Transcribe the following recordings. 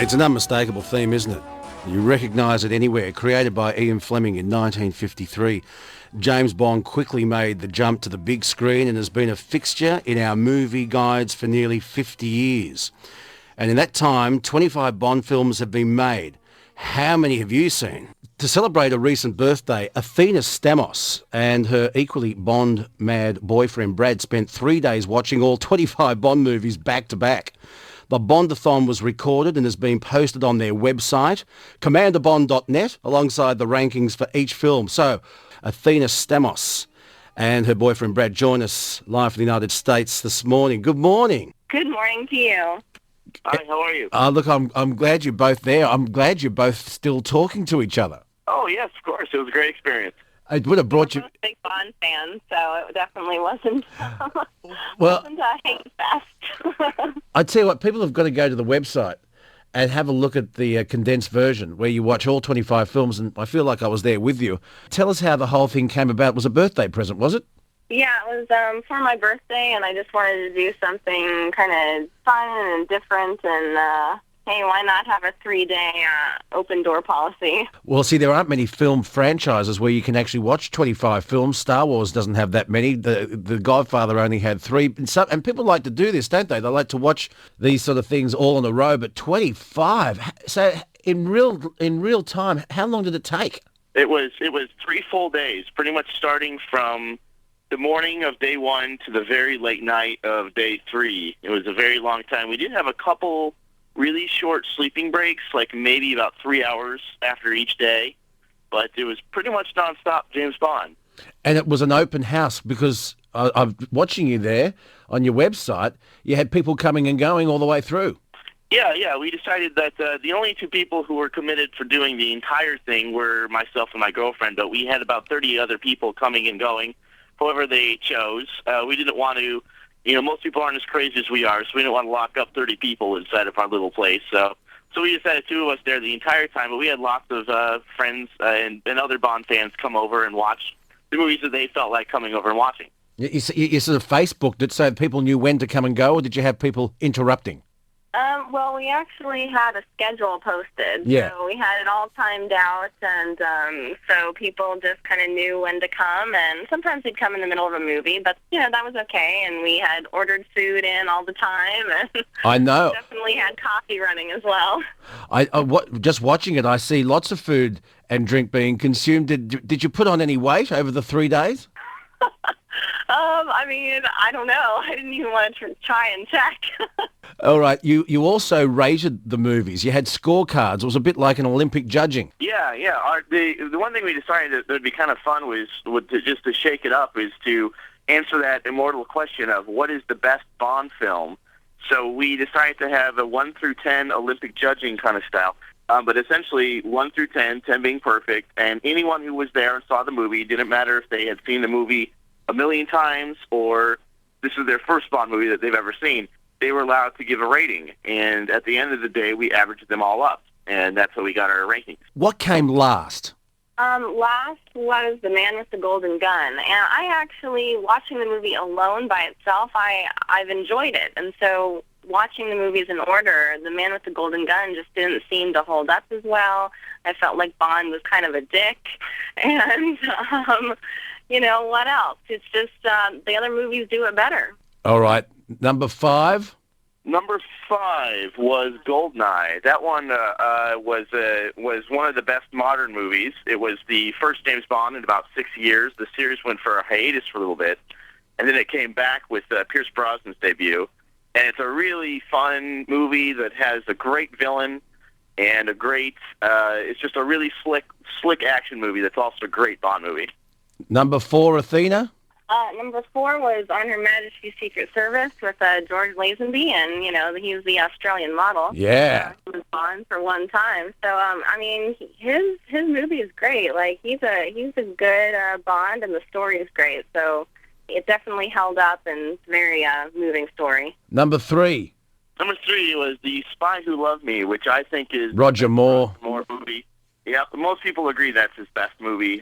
It's an unmistakable theme, isn't it? You recognise it anywhere. Created by Ian Fleming in 1953, James Bond quickly made the jump to the big screen and has been a fixture in our movie guides for nearly 50 years. And in that time, 25 Bond films have been made. How many have you seen? To celebrate a recent birthday, Athena Stamos and her equally Bond-mad boyfriend Brad spent 3 days watching all 25 Bond movies back to back. The Bondathon was recorded and has been posted on their website, commanderbond.net, alongside the rankings for each film. So, Athena Stamos and her boyfriend Brad join us live from the United States this morning. Good morning. Good morning to you. Hi, how are you? Look, I'm glad you're both there. I'm glad you're both still talking to each other. Oh, yes, of course. It was a great experience. It would have brought you... We're both big Bond fans, so it definitely wasn't, Well, a hate fest. I tell you what, people have got to go to the website and have a look at the condensed version where you watch all 25 films, and I feel like I was there with you. Tell us how the whole thing came about. It was a birthday present, was it? Yeah, it was for my birthday, and I just wanted to do something kind of fun and different, and hey, why not have a 3-day open door policy? Well, see, there aren't many film franchises where you can actually watch 25 films. Star Wars doesn't have that many. The Godfather only had 3. And people like to do this, don't they? They like to watch these sort of things all in a row, but 25. So in real time, how long did it take? It was 3 full days, pretty much starting from the morning of day 1 to the very late night of day 3. It was a very long time. We did have a couple really short sleeping breaks, like maybe about 3 hours after each day, but it was pretty much nonstop James Bond. And it was an open house because I'm watching you there on your website. You had people coming and going all the way through. Yeah. We decided that the only 2 people who were committed for doing the entire thing were myself and my girlfriend, but we had about 30 other people coming and going, whoever they chose. We didn't want to... most people aren't as crazy as we are, so we didn't want to lock up 30 people inside of our little place. So we decided 2 of us there the entire time, but we had lots of friends and other Bond fans come over and watch the movies that they felt like coming over and watching. You sort of Facebooked it so people knew when to come and go, or did you have people interrupting? Well, we actually had a schedule posted. Yeah. So we had it all timed out, and so people just kind of knew when to come, and sometimes they'd come in the middle of a movie, but, that was okay, and we had ordered food in all the time, and I know. definitely had coffee running as well. Just watching it, I see lots of food and drink being consumed. Did you put on any weight over the 3 days? I don't know. I didn't even want to try and check. All right. You also rated the movies. You had scorecards. It was a bit like an Olympic judging. Yeah. The one thing we decided that would be kind of fun was to shake it up is to answer that immortal question of what is the best Bond film. So we decided to have a 1 through 10 Olympic judging kind of style. But essentially 1 through 10, 10 being perfect, and anyone who was there and saw the movie, didn't matter if they had seen the movie a million times or this is their first Bond movie that they've ever seen, they were allowed to give a rating. And at the end of the day, we averaged them all up, and that's how we got our rankings. What came last? Last was The Man with the Golden Gun, and I actually, watching the movie alone by itself, I've enjoyed it, and so watching the movies in order, The Man with the Golden Gun just didn't seem to hold up as well. I felt like Bond was kind of a dick, and what else? It's just the other movies do it better. All right. Number 5? Number 5 was Goldeneye. That one was one of the best modern movies. It was the first James Bond in about 6 years. The series went for a hiatus for a little bit, and then it came back with Pierce Brosnan's debut. And it's a really fun movie that has a great villain and a great... it's just a really slick action movie that's also a great Bond movie. Number 4, Athena? Number 4 was On Her Majesty's Secret Service with George Lazenby, and, he was the Australian model. Yeah. He was Bond for one time. So, his movie is great. Like, he's a good Bond, and the story is great. So it definitely held up, and it's a very moving story. Number 3? Number 3 was The Spy Who Loved Me, which I think is... Roger Moore. Moore movie. Yep, most people agree that's his best movie.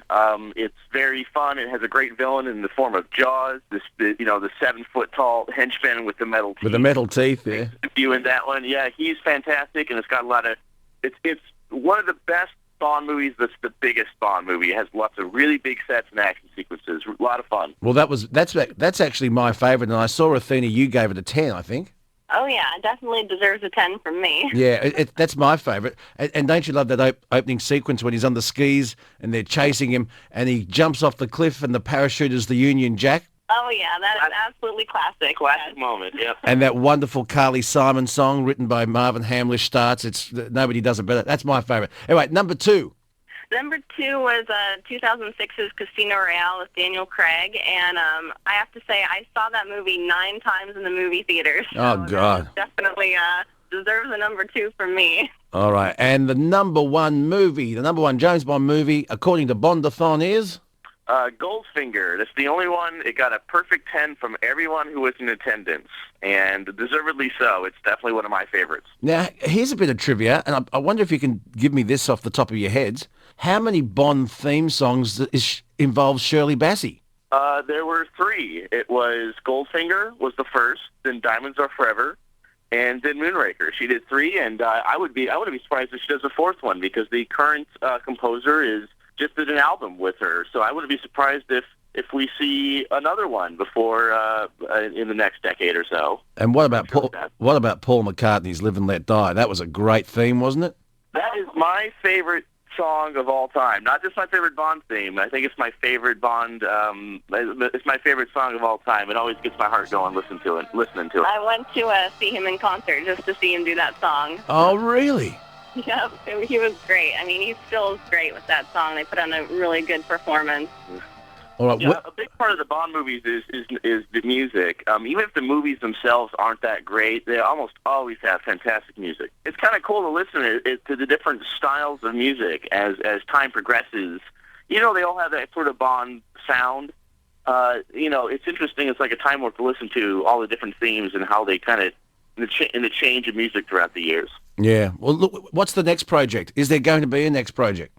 It's very fun. It has a great villain in the form of Jaws, the 7-foot-tall henchman with the metal teeth. With the metal teeth, yeah. You in that one, yeah, he's fantastic, and it's got a lot of. It's one of the best Bond movies. That's the biggest Bond movie. It has lots of really big sets and action sequences. A lot of fun. Well, that's actually my favourite, and I saw, Athena, you gave it a 10, I think. Oh, yeah, it definitely deserves a 10 from me. Yeah, that's my favourite. And don't you love that opening sequence when he's on the skis and they're chasing him and he jumps off the cliff and the parachute is the Union Jack? Oh, yeah, that is absolutely classic. Classic moment, yeah. And that wonderful Carly Simon song written by Marvin Hamlish starts. Nobody does it better. That's my favourite. Anyway, number 2. Number 2 was 2006's Casino Royale with Daniel Craig, and I have to say I saw that movie 9 times in the movie theaters. Oh, so God. Definitely deserves a number 2 from me. All right, and the number 1 movie, the number 1 James Bond movie, according to Bondathon, is? Goldfinger. That's the only one. It got a perfect 10 from everyone who was in attendance, and deservedly so. It's definitely one of my favorites. Now, here's a bit of trivia, and I wonder if you can give me this off the top of your heads. How many Bond theme songs involves Shirley Bassey? There were 3. It was Goldfinger was the first, then Diamonds Are Forever, and then Moonraker. She did 3, and I wouldn't be surprised if she does a 4th one, because the current composer just did an album with her. So I wouldn't be surprised if we see another one before in the next decade or so. And what about Paul McCartney's Live and Let Die? That was a great theme, wasn't it? That is my favorite song of all time. Not just my favorite Bond theme. I think it's my favorite Bond. It's my favorite song of all time. It always gets my heart going listening to it. I went to see him in concert just to see him do that song. Oh, really? Yep, he was great. I mean, he still is great with that song. They put on a really good performance. All right. Yeah, a big part of the Bond movies is the music. Even if the movies themselves aren't that great, they almost always have fantastic music. It's kind of cool to listen to the different styles of music as time progresses. They all have that sort of Bond sound. It's interesting. It's like a time warp to listen to all the different themes and how they kind of in the change of music throughout the years. Yeah. Well, look, what's the next project? Is there going to be a next project?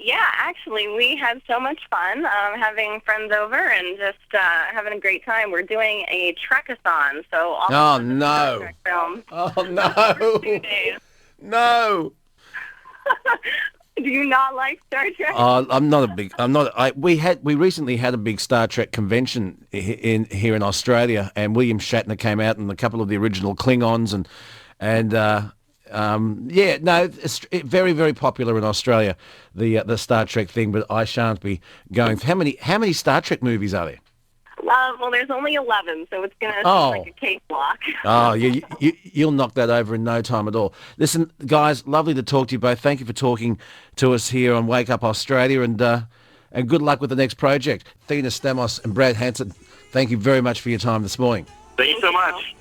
Yeah, actually, we had so much fun having friends over and just having a great time. We're doing a Trek-a-thon, so all Oh, of the no. Star Trek films. Oh, no. 2 days. No. Do you not like Star Trek? We recently had a big Star Trek convention here in Australia, and William Shatner came out and a couple of the original Klingons it's very, very popular in Australia, the Star Trek thing, but I shan't be going. How many Star Trek movies are there? Well, there's only 11, so it's going to seem like a cakewalk. Oh, you'll knock that over in no time at all. Listen, guys, lovely to talk to you both. Thank you for talking to us here on Wake Up Australia, and good luck with the next project. Athena Stamos and Brad Hanson, thank you very much for your time this morning. Thank you so much.